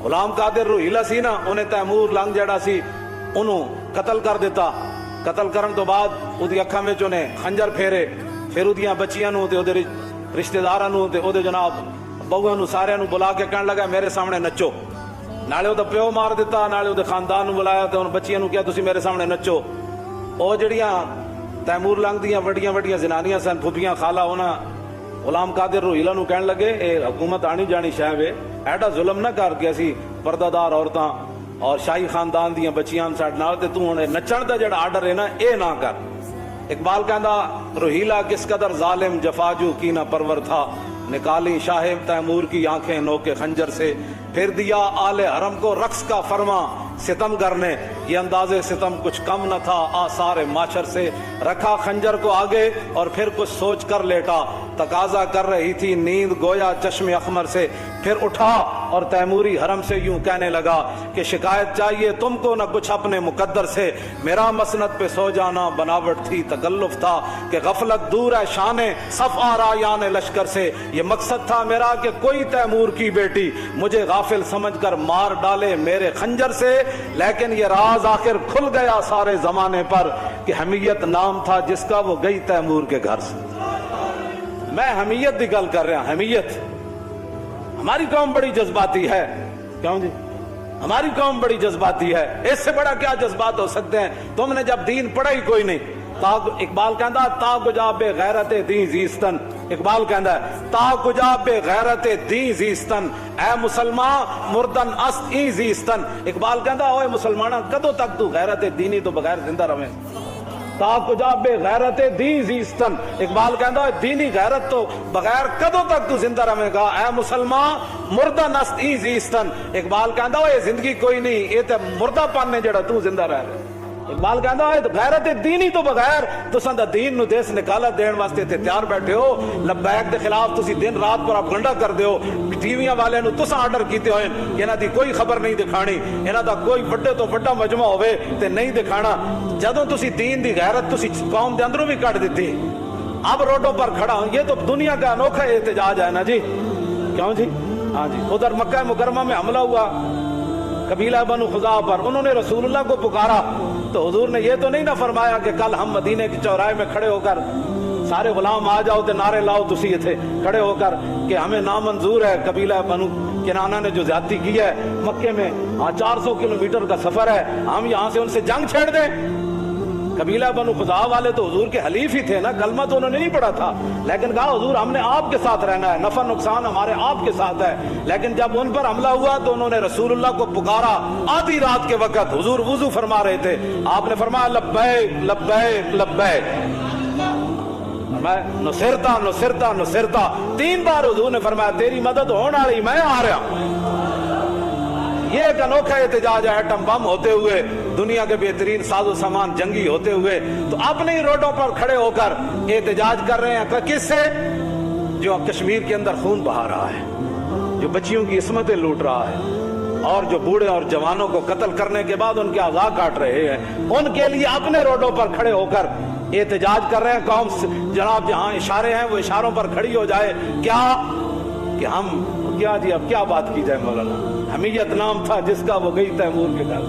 غلام قادر روہیلا سی نا انہیں تیمور لنگ جڑا سی انہوں قتل کر دیتا. قتل کرن تو بعد اودی اکھاں وچ انہیں خنجر پھیرے. پھر اودیاں بچیاں نو تے اودے رشتہ داراں نو تے اودے جناب بہواں نو سارے نو بلا کے کہن لگا میرے سامنے نچو. نالے او دا پیو مار دیتا, نالے او دے خاندان نو بلایا تے ان بچیاں نو کہیا تسی میرے سامنے نچو. او جڑیاں تیمور لنگ دیاں وڈیاں وڈیاں زنانیاں سن, پھوپھیاں خالہ, انہاں غلام قادر روہیلا نو کہن لگے اے حکومت آنی جانی شے وے, ایڈا ظلم نہ کر کے اسی پردہ دار عورتاں اور شاہی خاندان دیاں بچیاں ساڈے نال تے تو ہن نچن دا جڑا آرڈر ہے نا اے نہ کر. اقبال کہندا روہیلا کس قدر ظالم جفاجو کی نہ پرور تھا, نکالی شاہ تیمور کی آنکھیں نوکے خنجر سے, پھر دیا آل حرم کو رقص کا فرما ستم کرنے, یہ انداز ستم کچھ کم نہ تھا آثار معاشر سے, رکھا خنجر کو آگے اور پھر کچھ سوچ کر لیٹا, تقاضا کر رہی تھی نیند گویا چشم اخمر سے, پھر اٹھا اور تیموری حرم سے یوں کہنے لگا کہ شکایت چاہیے تم کو نہ کچھ اپنے مقدر سے, میرا مسند پہ سو جانا بناوٹ تھی تکلف تھا کہ غفلت دور ہے شان صف آرایان لشکر سے, یہ مقصد تھا میرا کہ کوئی تیمور کی بیٹی مجھے غافل سمجھ کر مار ڈالے میرے خنجر سے, لیکن یہ راز آخر کھل گیا سارے زمانے پر کہ حمیت نام تھا جس کا وہ گئی تیمور کے گھر سے. میں حمیت دی گل کر رہا ہوں. حمیت, ہماری قوم بڑی جذباتی ہے. کیوں جی؟ ہماری قوم بڑی جذباتی ہے. اس سے بڑا کیا جذبات ہو سکتے ہیں؟ تم نے جب دین پڑھا ہی کوئی نہیں. اقبال کہندا تا کجا بے غیرت دین زیستن, اقبال کہندا ہے تا کجا بے غیرت دین زیستن, اے مسلمان مردن است این زیستن. اقبال کہندا اوے مسلماناں کدوں تک تو غیرت دینی تو بغیر زندہ رہے, تا کجا بے غیرت دین زیستن. اقبال کہندا دینی غیرت تو بغیر کدوں تک تو زندہ رہے گا, اے مسلمان مردن است این زیستن. اقبال کہندا اوے زندگی کوئی نہیں, اے تے مردہ پن نے جڑا تو زندہ رہ رہے. اقبال کہندا ہے غیرت دینی تو بغیر تساں دا دین نو دیس نکالت دین واسطے تے تیار بیٹھے ہو. لبیک دے خلاف تسی دن رات پر اپگنڈا کر دیو. ٹی ویاں والے نو تساں آرڈر کیتے ہوئے انہاں دی کوئی خبر نہیں دکھانی, انہاں دا کوئی بڑے تو بڑا مجمع ہوئے تے نہیں دکھانا. جدوں تسی دین دی غیرت تسی قوم دے اندروں بھی کٹ دیتی, اب روڈوں پر کھڑا ہوں. یہ تو دنیا کا انوکھا احتجاج ہے نا جی. کیوں جی؟ ہاں جی. ادھر مکہ مکرمہ میں حملہ ہوا قبیلہ بنو خزاعہ پر, انہوں نے رسول اللہ کو پکارا تو حضور نے یہ تو نہیں نہ فرمایا کہ کل ہم مدینے کے چوراہے میں کھڑے ہو کر سارے غلام آ جاؤ تے نعرے لاؤ تسی تھے کھڑے ہو کر کہ ہمیں نامنظور ہے قبیلہ بنو کنانہ نے جو زیادتی کی ہے مکے میں, 400 کلومیٹر کا سفر ہے, ہم یہاں سے ان سے جنگ چھیڑ دیں. قبیلہ بنو خزاعہ والے تو حضور کے حلیف ہی تھے نا, کلمہ تو انہوں نے نہیں پڑھا تھا, لیکن کہا حضور ہم نے آپ کے ساتھ رہنا ہے, نفع نقصان ہمارے آپ کے ساتھ ہے. لیکن جب ان پر حملہ ہوا تو انہوں نے رسول اللہ کو پکارا آدھی رات کے وقت, حضور وضو فرما رہے تھے, آپ نے فرمایا لبیک لبیک لبیک, نصرتا نصرتا نصرتا 3 بار حضور نے فرمایا تیری مدد ہونے والی, میں آ رہا ہوں. یہ ایک انوکھا احتجاج ہے. ایٹم بم ہوتے ہوئے, دنیا کے بہترین ساز و سامان جنگی ہوتے ہوئے, تو اپنے ہی روڈوں پر کھڑے ہو کر احتجاج کر رہے ہیں. کس سے؟ جو کشمیر کے اندر خون بہا رہا ہے, جو بچیوں کی عصمتیں لوٹ رہا ہے, اور جو بوڑھے اور جوانوں کو قتل کرنے کے بعد ان کے اعضاء کاٹ رہے ہیں, ان کے لیے اپنے روڈوں پر کھڑے ہو کر احتجاج کر رہے ہیں. قوم جناب جہاں اشارے ہیں وہ اشاروں پر کھڑی ہو جائے. کیا کہ ہم کیا جی اب کیا بات کی جائے مولانا. حمیت نام تھا جس کا وہ گئی تیمور کے گھر.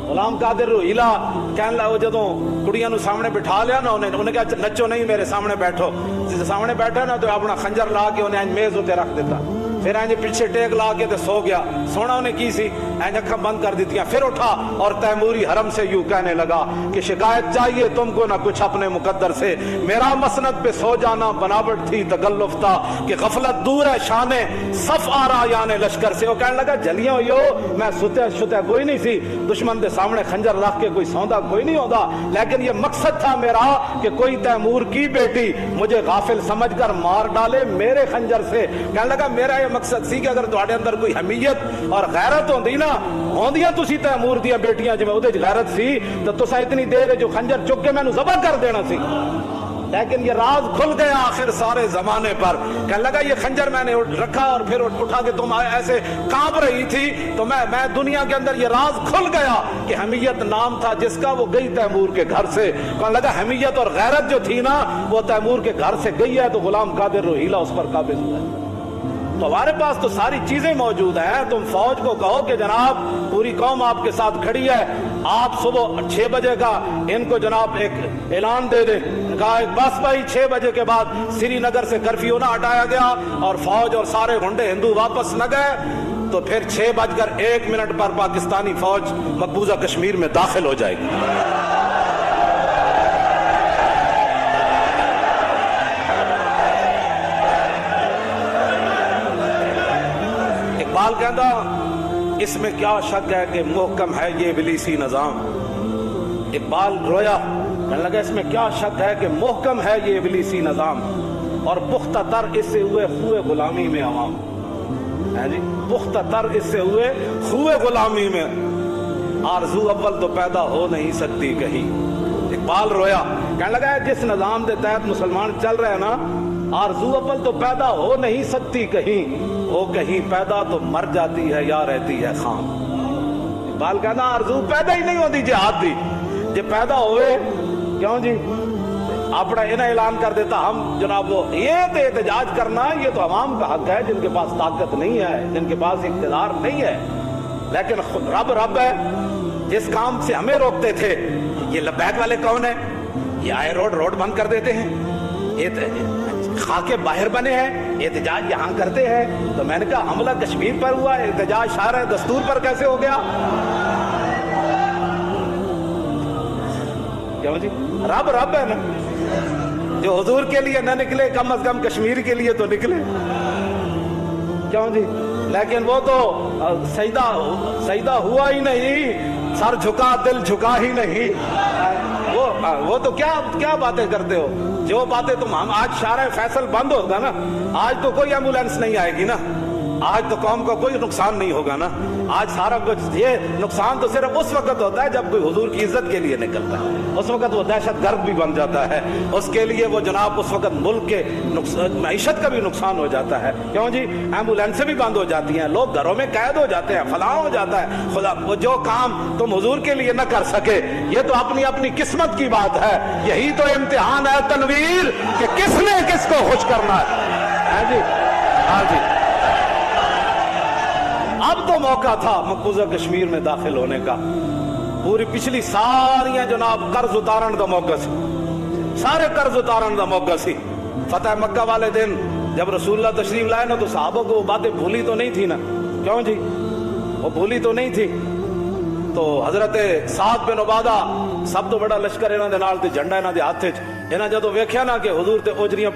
غلام قادر روہیلا کہنے لگا جدوں کڑیاں نو سامنے بٹھا لیا نا, انہیں کہا نچو نہیں میرے سامنے بیٹھو. جس سامنے بیٹھا نا تو اپنا خنجر لا کے انہیں میز ہوتے رکھ دیتا, پھر اینج پیچھے ٹیک لا کے تے سو گیا. سونا انہیں کی سی, اینج اکھاں بند کر دیتیاں. پھر اٹھا اور تیموری حرم سے یوں کہنے لگا کہ شکایت چاہیے تم کو نہ کچھ اپنے مقدر سے, میرا مسند پہ سو جانا بناوٹ تھی تکلف تھا کہ غفلت دور ہے شان صف آرایان لشکر سے. وہ کہنے لگا جلیاں ہوئی ہو, میں ستا کوئی نہیں سی, دشمن دے سامنے خنجر رکھ کے کوئی سوندا کوئی نہیں ہوتا, لیکن یہ مقصد تھا میرا کہ کوئی تیمور کی بیٹی مجھے غافل سمجھ کر مار ڈالے میرے خنجر سے. کہنے لگا میرا یہ مقصد سی کہ اگر تواڈے اندر کوئی حمیت اور غیرت ہوندی نا, ہوندیاں تسی تیمور دیاں بیٹیاں جویں اودے وچ غیرت سی تو تساں اتنی دیر جو خنجر چک کے مینوں ذبح کر دینا سی. لیکن یہ راز کھل گیا آخر سارے زمانے پر. کہنے لگا یہ خنجر میں نے رکھا اور پھر اٹھا کے تم ایسے کانپ رہی تھی تو میں دنیا کے اندر یہ راز کھل گیا کہ حمیت نام تھا جس کا وہ گئی تیمور کے گھر سے. کہنے لگا حمیت اور غیرت جو تھی نا وہ تیمور کے گھر سے گئی ہے, تو غلام قادر روہیلا اس پر قابض ہوا ہے. تو ہمارے پاس تو ساری چیزیں موجود ہیں. تم فوج کو کہو کہ جناب پوری قوم آپ کے ساتھ کھڑی ہے, آپ صبح 6 بجے کا ان کو جناب ایک اعلان دے دیں. کہا بس بھائی 6 بجے کے بعد سری نگر سے کرفیو نہ ہٹایا گیا اور فوج اور سارے گنڈے ہندو واپس نہ گئے, تو پھر 6:01 پر پاکستانی فوج مقبوضہ کشمیر میں داخل ہو جائے گی. اقبال کہتا اس میں کیا شک ہے کہ محکم ہے یہ ابلیسی نظام. اقبال رویا, کہنے لگا اس میں کیا شک ہے کہ محکم ہے یہ ابلیسی نظام, اور پختہ تر اس سے ہوئے خوئے غلامی میں عوام. جی پختہ تر اس سے ہوئے خوئے غلامی میں, آرزو اول تو پیدا ہو نہیں سکتی کہیں. اقبال رویا, کہنے لگا جس نظام کے تحت مسلمان چل رہے ہیں نا, آرزو اول تو پیدا ہو نہیں سکتی کہیں, وہ کہیں پیدا تو مر جاتی ہے یا رہتی ہے خام. اقبال کہنا آرزو پیدا ہی نہیں ہوتی جہاد دی, جی پیدا ہوئے کیوں جی اپنا انہیں اعلان کر دیتا ہم جناب وہ یہ تو احتجاج کرنا یہ تو عوام کا حق ہے جن کے پاس طاقت نہیں ہے, جن کے پاس اقتدار نہیں ہے. لیکن رب ہے جس کام سے ہمیں روکتے تھے. یہ لبیک والے کون ہیں؟ یہ آئے روڈ بند کر دیتے ہیں, خاکے باہر بنے ہیں, احتجاج یہاں کرتے ہیں. تو میں نے کہا حملہ کشمیر پر ہوا, احتجاج شرع دستور پر کیسے ہو گیا؟ کیوں جی رب ہے نا, جو حضور کے لیے نہ نکلے کم از کم کشمیر کے لیے تو نکلے. کیوں جی لیکن وہ تو سجدہ ہوا ہی نہیں, سر جھکا دل جھکا ہی نہیں. وہ تو کیا باتیں کرتے ہو, جو باتیں تم ہم آج شارع فیصل بند ہوگا نا, آج تو کوئی ایمبولینس نہیں آئے گی نا, آج تو قوم کا کوئی نقصان نہیں ہوگا نا. آج سارا کچھ یہ نقصان تو صرف اس وقت ہوتا ہے جب کوئی حضور کی عزت کے لیے نکلتا ہے, اس وقت وہ دہشت گرد بھی بن جاتا ہے, اس کے لیے وہ جناب اس وقت ملک کے معیشت کا بھی نقصان ہو جاتا ہے. کیوں جی ایمبولینسیں بھی بند ہو جاتی ہیں, لوگ گھروں میں قید ہو جاتے ہیں, فلاں ہو جاتا ہے. خدا وہ جو کام تم حضور کے لیے نہ کر سکے یہ تو اپنی قسمت کی بات ہے. یہی تو امتحان ہے تنویر کہ کس نے کس کو خوش کرنا ہے. جی ہاں جی اب تو موقع تھا مقبوضہ کشمیر میں داخل ہونے کا. پوری پچھلی ساریاں جناب قرض اتارن کا موقع سی, سارے قرض اتارن کا موقع سی. فتح مکہ والے دن جب رسول اللہ تشریف لائے نا تو صحابہ کو وہ باتیں بھولی تو نہیں تھی نا. کیوں جی وہ بھولی تو نہیں تھی. تو حضرت سعد بن عبادہ سب تو بڑا لشکر انہاں دے نال تے جھنڈا انہاں دے ہاتھ وچ, انہاں جدوں ویکھیا نا کہ حضور تے اوجریاں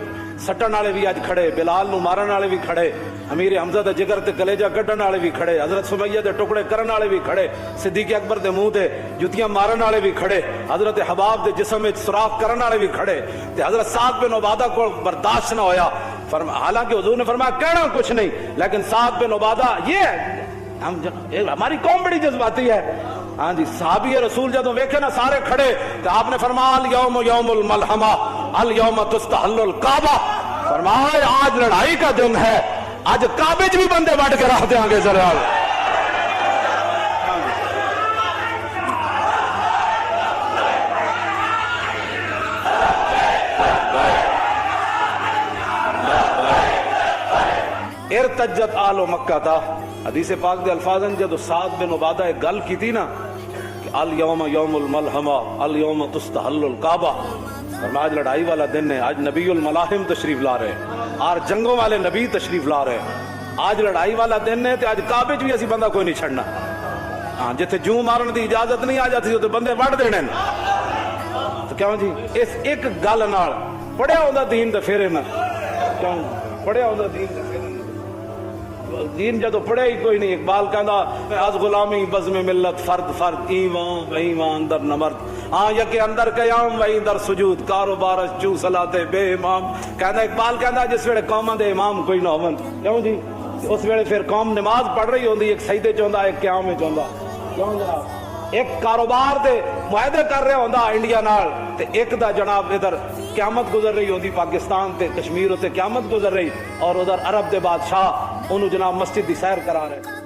سٹن والے بھی اج کھڑے, بلال نو مارن والے بھی کھڑے, امیر حمزہ دے جگر تے کلیجہ کڈن والے بھی کھڑے, حضرت سمیہ دے ٹکڑے کرن والے بھی کھڑے, صدیق اکبر دے منہ تے جوتیاں مارن والے بھی کھڑے, حضرت حباب دے جسم وچ سوراخ کرن والے بھی کھڑے. تے حضرت سعد بن عبادہ کو برداشت نہ ہویا, حالانکہ حضور نے فرمایا کہنا کچھ نہیں, لیکن سعد بن عبادہ یہ ہماری قوم بڑی جذباتی ہے. ہاں جی صحابی رسول جدوں ویکھے نا سارے کھڑے تو آپ نے فرمایا الیوم یوم الملحمہ الیوم تستحل الکعبہ, فرمایا آج لڑائی کا دن ہے, آج کعبے بھی بندے بڑھ کے رکھ دیں گے. ذرا ارتجت آل مکہ تھا حدیث پاک دے الفاظن جدو سعد بن عبادہ ایک گل کی تھی نا کہ الیوم یوم الملحمہ الیوم تستحل الکعبہ, فرمایا آج لڑائی والا دن ہے, آج نبی الملاحم تشریف لا رہے ہیں, اور جنگوں والے نبی تشریف لا رہے ہیں, آج لڑائی والا دن ہے. تو آج کعبے بھی اسی بندہ کوئی نہیں چھڑنا. ہاں جتھے جوں مارن دی اجازت نہیں آ جاتی تو بندے وڑ دینے. تو کیوں جی اس ایک گل نال پڑھیا ہوندا دین تے پھر نہ کیوں پڑھیا ہوندا دین تے پھر دین جدو پڑھے ہی کوئی نہیں. اقبال کہندا از غلامی بزم ملت فرد ایمان و ایمان در نمرد, ہاں یکے اندر قیام وہی در سجود کاروبار چو صلاتے بے امام. کہندا اقبال کہندا جس ویلے قوماں دے امام کوئی نہ ہون, کیوں جی اس ویلے پھر قوم نماز پڑھ رہی ہوندی, ایک سجدے چ ہوندا ایک قیام وچ ہوندا. کیوں جناب ایک کاروبار دے معاہدے کر رہا ہوندا انڈیا نال, تے ایک دا جناب ادھر قیامت گزر رہی ہوندی پاکستان تے کشمیر تے قیامت گزر رہی, اور ادھر عرب دے بادشاہ انہوں جناب مسجد دی سیر کرا رہے.